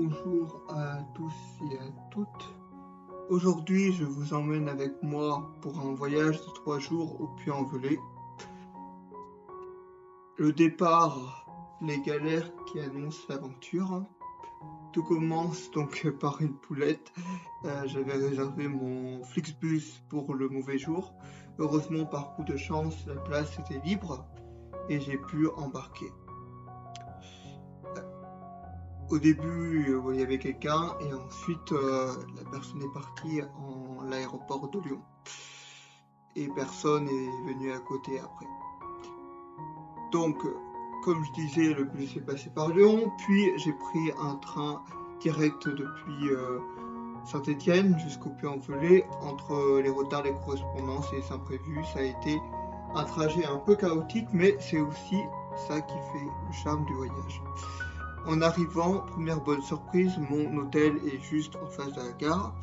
Bonjour à tous et à toutes. Aujourd'hui, je vous emmène avec moi pour un voyage de 3 jours au Puy-en-Velay. Le départ, les galères qui annoncent l'aventure. Tout commence donc par une poulette. J'avais réservé mon Flixbus pour le mauvais jour. Heureusement, par coup de chance, la place était libre et j'ai pu embarquer. Au début, il y avait quelqu'un et ensuite la personne est partie en l'aéroport de Lyon et personne est venu à côté après. Donc, comme je disais, le bus est passé par Lyon, puis j'ai pris un train direct depuis Saint-Étienne jusqu'au Puy-en-Velay. Entre les retards, les correspondances et les imprévus, ça a été un trajet un peu chaotique, mais c'est aussi ça qui fait le charme du voyage. En arrivant, première bonne surprise, mon hôtel est juste en face de la gare,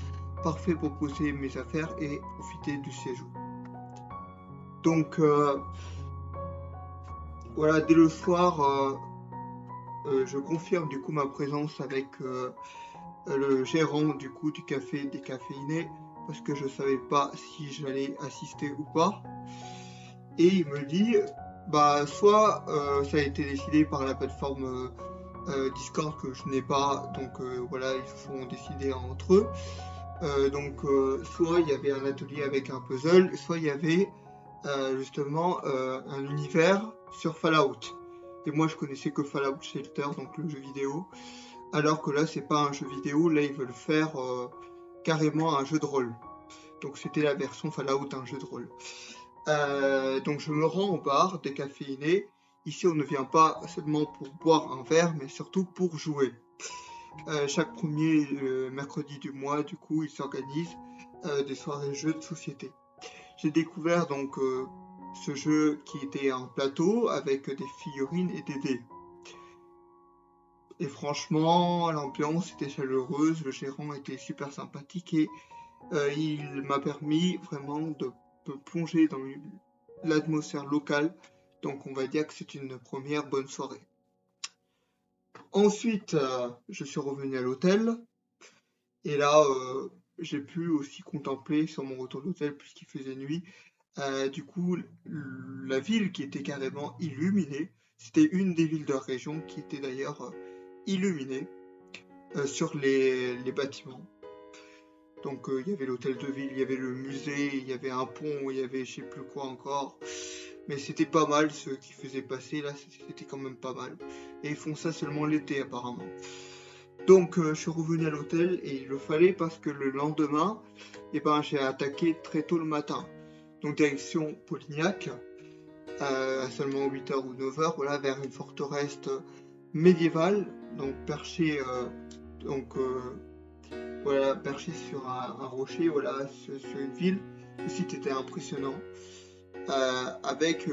parfait pour poser mes affaires et profiter du séjour. Donc voilà, dès le soir, je confirme du coup ma présence avec le gérant du coup du café décaféiné parce que je savais pas si j'allais assister ou pas. Et il me dit, soit ça a été décidé par la plateforme Discord que je n'ai pas, donc voilà, ils font décider entre eux. Soit il y avait un atelier avec un puzzle, soit il y avait justement un univers sur Fallout. Et moi je connaissais que Fallout Shelter, donc le jeu vidéo, alors que là c'est pas un jeu vidéo, là ils veulent faire carrément un jeu de rôle. Donc c'était la version Fallout, un jeu de rôle. Donc je me rends au bar décaféiné. Ici, on ne vient pas seulement pour boire un verre, mais surtout pour jouer. Chaque premier mercredi du mois, du coup, ils s'organisent des soirées jeux de société. J'ai découvert donc ce jeu qui était un plateau avec des figurines et des dés. Et franchement, l'ambiance était chaleureuse, le gérant était super sympathique et il m'a permis vraiment de me plonger dans l'atmosphère locale. Donc on va dire que c'est une première bonne soirée. Ensuite, je suis revenu à l'hôtel et là, j'ai pu aussi contempler sur mon retour d'hôtel puisqu'il faisait nuit, du coup, la ville qui était carrément illuminée. C'était une des villes de la région qui était d'ailleurs illuminée sur les bâtiments. Donc il y avait l'hôtel de ville, il y avait le musée, il y avait un pont, il y avait je sais plus quoi encore. Mais c'était pas mal ce qu'ils faisaient passer là, c'était quand même pas mal. Et ils font ça seulement l'été apparemment. Donc je suis revenu à l'hôtel et il le fallait parce que le lendemain, j'ai attaqué très tôt le matin. Donc direction Polignac, à seulement 8h ou 9h, voilà, vers une forteresse médiévale, donc perchée perché sur un rocher, voilà, sur une ville. Le site était impressionnant, avec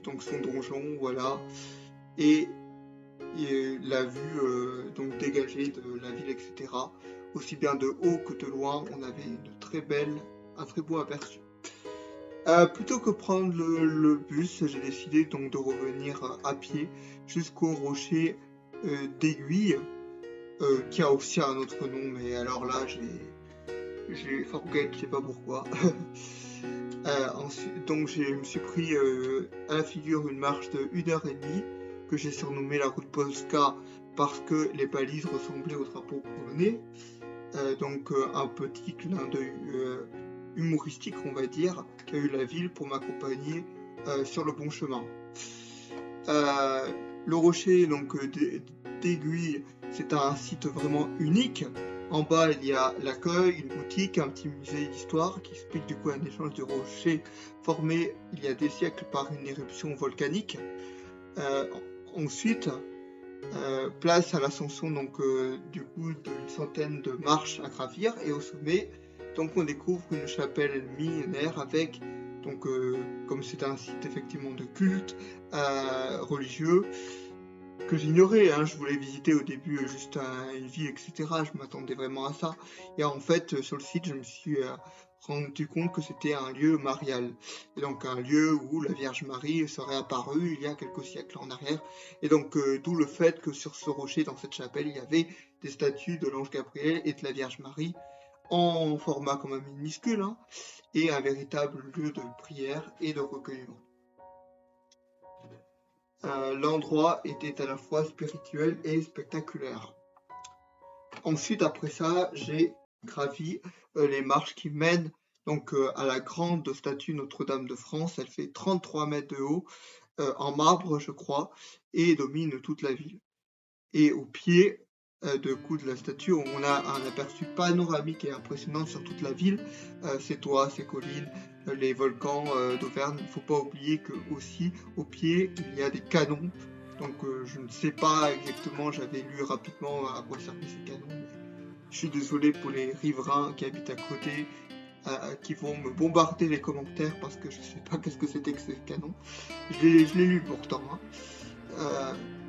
donc son donjon, voilà, et la vue donc dégagée de la ville, etc. Aussi bien de haut que de loin, on avait un très beau aperçu. Plutôt que prendre le bus, j'ai décidé donc de revenir à pied jusqu'au rocher d'Aiguille, qui a aussi un autre nom, mais alors là j'ai forget, je sais pas pourquoi. Ensuite, donc je me suis pris à la figure une marche de 1h30 que j'ai surnommée la route Polska parce que les balises ressemblaient au drapeau polonais. Un petit clin d'œil humoristique, on va dire, qu'a eu la ville pour m'accompagner sur le bon chemin. Le rocher donc d'Aiguille, c'est un site vraiment unique. En bas, il y a l'accueil, une boutique, un petit musée d'histoire qui explique du coup un échange de rochers formé il y a des siècles par une éruption volcanique. Ensuite, place à l'ascension donc du coup d'une centaine de marches à gravir et au sommet, donc on découvre une chapelle millénaire avec donc comme c'est un site effectivement de culte religieux que j'ignorais, hein, je voulais visiter au début juste une ville, etc. Je m'attendais vraiment à ça. Et en fait, sur le site, je me suis rendu compte que c'était un lieu marial, et donc un lieu où la Vierge Marie serait apparue il y a quelques siècles en arrière, et donc d'où le fait que sur ce rocher, dans cette chapelle, il y avait des statues de l'ange Gabriel et de la Vierge Marie, en format quand même minuscule, hein, et un véritable lieu de prière et de recueillement. L'endroit était à la fois spirituel et spectaculaire. Ensuite, après ça, j'ai gravi les marches qui mènent donc à la grande statue Notre-Dame de France. Elle fait 33 mètres de haut, en marbre, je crois, et domine toute la ville. Et au pied de la statue, on a un aperçu panoramique et impressionnant sur toute la ville, ses toits, ses collines, les volcans d'Auvergne. Il ne faut pas oublier que aussi au pied, il y a des canons. Donc je ne sais pas exactement, j'avais lu rapidement à quoi servaient ces canons. Mais je suis désolé pour les riverains qui habitent à côté, qui vont me bombarder les commentaires parce que je ne sais pas qu'est-ce que c'était que ces canons. Je l'ai lu pourtant, hein.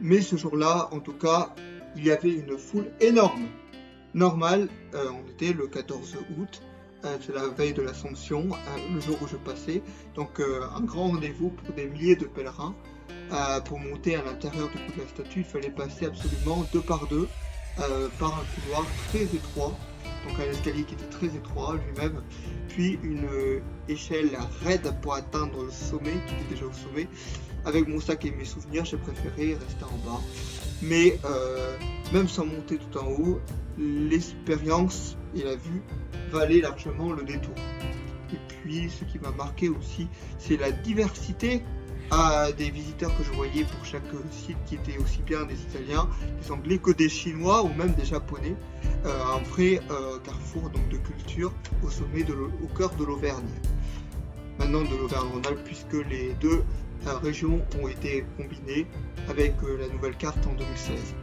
Mais ce jour-là, en tout cas, il y avait une foule énorme. Normal, on était le 14 août, c'est la veille de l'Assomption, le jour où je passais. Donc un grand rendez-vous pour des milliers de pèlerins. Pour monter à l'intérieur de la statue, il fallait passer absolument 2 par 2 par un couloir très étroit, donc un escalier qui était très étroit lui-même, puis une échelle raide pour atteindre le sommet, qui était déjà au sommet. Avec mon sac et mes souvenirs, j'ai préféré rester en bas. Mais même sans monter tout en haut, l'expérience et la vue valaient largement le détour. Et puis, ce qui m'a marqué aussi, c'est la diversité des visiteurs que je voyais pour chaque site, qui étaient aussi bien des Italiens, des Anglais que des Chinois ou même des Japonais. Un vrai carrefour donc, de culture au sommet, au cœur de l'Auvergne. Maintenant de l'Auvergne-Rhône-Alpes, puisque les deux régions ont été combinées avec la nouvelle carte en 2016.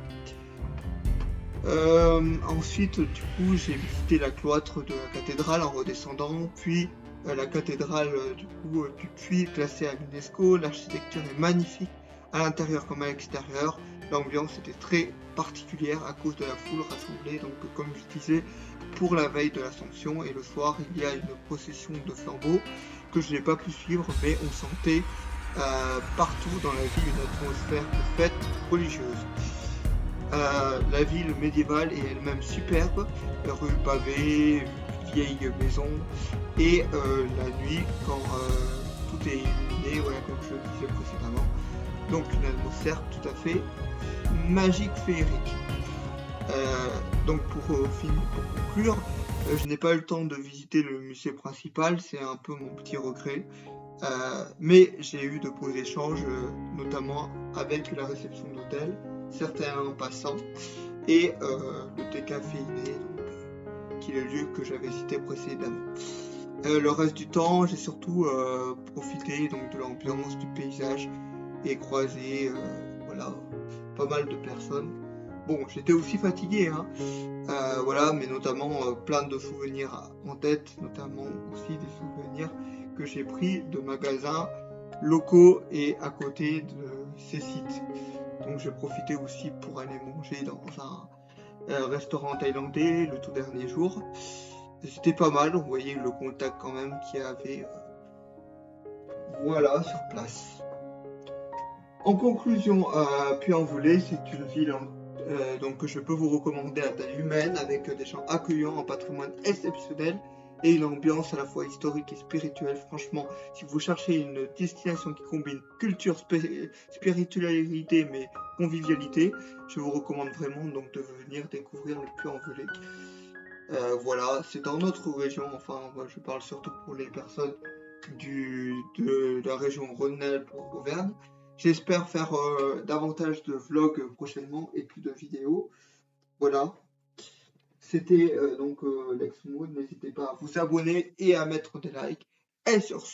Ensuite, du coup, j'ai visité la cloître de la cathédrale en redescendant, puis la cathédrale du Puy, classée à l'UNESCO. L'architecture est magnifique, à l'intérieur comme à l'extérieur. L'ambiance était très particulière à cause de la foule rassemblée, donc comme je disais, pour la veille de l'Assomption. Et le soir, il y a une procession de flambeaux que je n'ai pas pu suivre, mais on sentait partout dans la ville une atmosphère de fête religieuse. La ville médiévale est elle-même superbe, rue pavée, vieilles maisons, et la nuit, quand tout est illuminé, voilà, comme je le disais précédemment, donc une atmosphère tout à fait magique, féerique. Donc pour conclure, je n'ai pas eu le temps de visiter le musée principal, c'est un peu mon petit regret. Mais j'ai eu de beaux échanges, notamment avec la réception d'hôtel, certains passants, et le décaféiné, qui est le lieu que j'avais cité précédemment. Le reste du temps, j'ai surtout profité donc, de l'ambiance, du paysage, et croisé voilà, pas mal de personnes. Bon, j'étais aussi fatigué, hein, voilà, mais notamment plein de souvenirs en tête, notamment aussi des souvenirs que j'ai pris de magasins locaux et à côté de ces sites. Donc j'ai profité aussi pour aller manger dans un restaurant thaïlandais le tout dernier jour. C'était pas mal, on voyait le contact quand même qu'il y avait voilà, sur place. En conclusion, Puy-en-Velay, c'est une ville donc, que je peux vous recommander à taille humaine, avec des gens accueillants, un patrimoine exceptionnel et une ambiance à la fois historique et spirituelle. Franchement, si vous cherchez une destination qui combine culture, spiritualité mais convivialité, je vous recommande vraiment donc de venir découvrir le Puy-en-Velay. Voilà, c'est dans notre région, enfin moi je parle surtout pour les personnes de la région Rhône-Alpes Auvergne. J'espère faire davantage de vlogs prochainement et plus de vidéos. Voilà. C'était donc Lex Moon. N'hésitez pas à vous abonner et à mettre des likes. Et sur ce,